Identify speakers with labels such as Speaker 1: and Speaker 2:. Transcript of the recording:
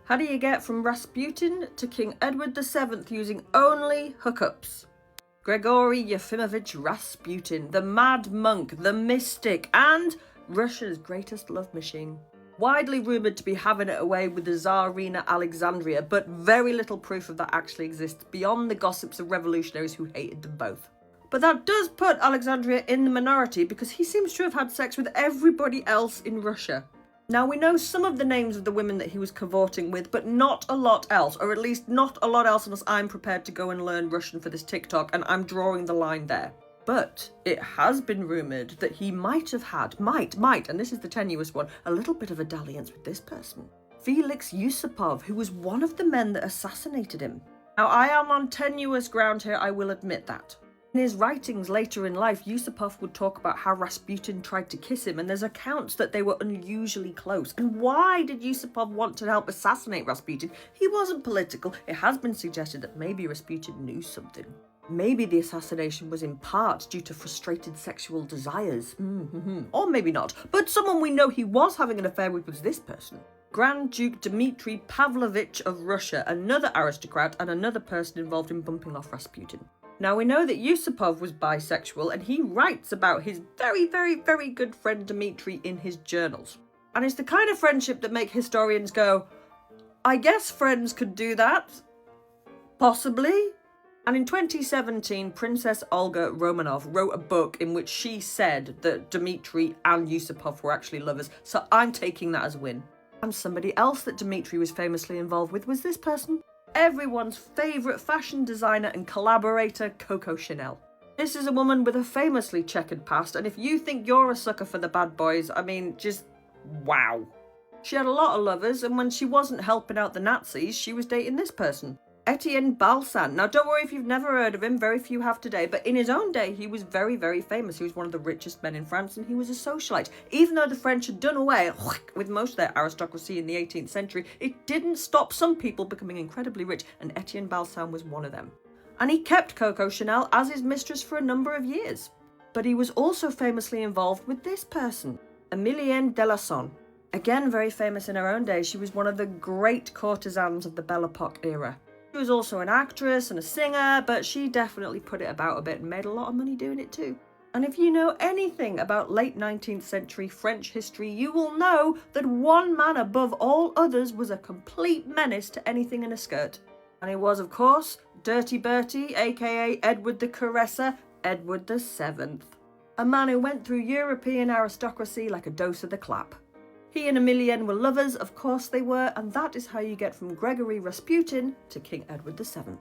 Speaker 1: How do you get from Rasputin to King Edward VII using only hookups? Grigori Yefimovich Rasputin, the mad monk, the mystic, and Russia's greatest love machine. Widely rumoured to be having it away with the Tsarina Alexandria, but very little proof of that actually exists beyond the gossips of revolutionaries who hated them both. But that does put Alexandria in the minority because he seems to have had sex with everybody else in Russia. Now, we know some of the names of the women that he was cavorting with, but not a lot else, or at least not a lot else unless I'm prepared to go and learn Russian for this TikTok, and I'm drawing the line there. But it has been rumoured that he might have had, and this is the tenuous one, a little bit of a dalliance with this person. Felix Yusupov, who was one of the men that assassinated him. Now, I am on tenuous ground here, I will admit that. In his writings later in life, Yusupov would talk about how Rasputin tried to kiss him, and there's accounts that they were unusually close. And why did Yusupov want to help assassinate Rasputin? He wasn't political. It has been suggested that maybe Rasputin knew something. Maybe the assassination was in part due to frustrated sexual desires. Or maybe not. But someone we know he was having an affair with was this person. Grand Duke Dmitry Pavlovich of Russia, another aristocrat and another person involved in bumping off Rasputin. Now, we know that Yusupov was bisexual, and he writes about his very, very, very good friend Dmitry in his journals. And it's the kind of friendship that make historians go, I guess friends could do that. Possibly. And in 2017, Princess Olga Romanov wrote a book in which she said that Dmitry and Yusupov were actually lovers, so I'm taking that as a win. And somebody else that Dmitry was famously involved with was this person. Everyone's favourite fashion designer and collaborator, Coco Chanel. This is a woman with a famously checkered past, and if you think you're a sucker for the bad boys, I mean, just wow. She had a lot of lovers, and when she wasn't helping out the Nazis, she was dating this person, Etienne Balsan. Now, don't worry if you've never heard of him, very few have today, but in his own day, he was very, very famous. He was one of the richest men in France, and he was a socialite. Even though the French had done away with most of their aristocracy in the 18th century, it didn't stop some people becoming incredibly rich, and Etienne Balsan was one of them. And he kept Coco Chanel as his mistress for a number of years. But he was also famously involved with this person, Emilienne Delasson. Again, very famous in her own day, she was one of the great courtesans of the Belle Epoque era. She was also an actress and a singer, but she definitely put it about a bit and made a lot of money doing it too. And if you know anything about late 19th century French history, you will know that one man above all others was a complete menace to anything in a skirt. And it was, of course, Dirty Bertie, aka Edward the Caresser, Edward VII. A man who went through European aristocracy like a dose of the clap. He and Emilienne were lovers, of course they were, and that is how you get from Grigori Rasputin to King Edward VII.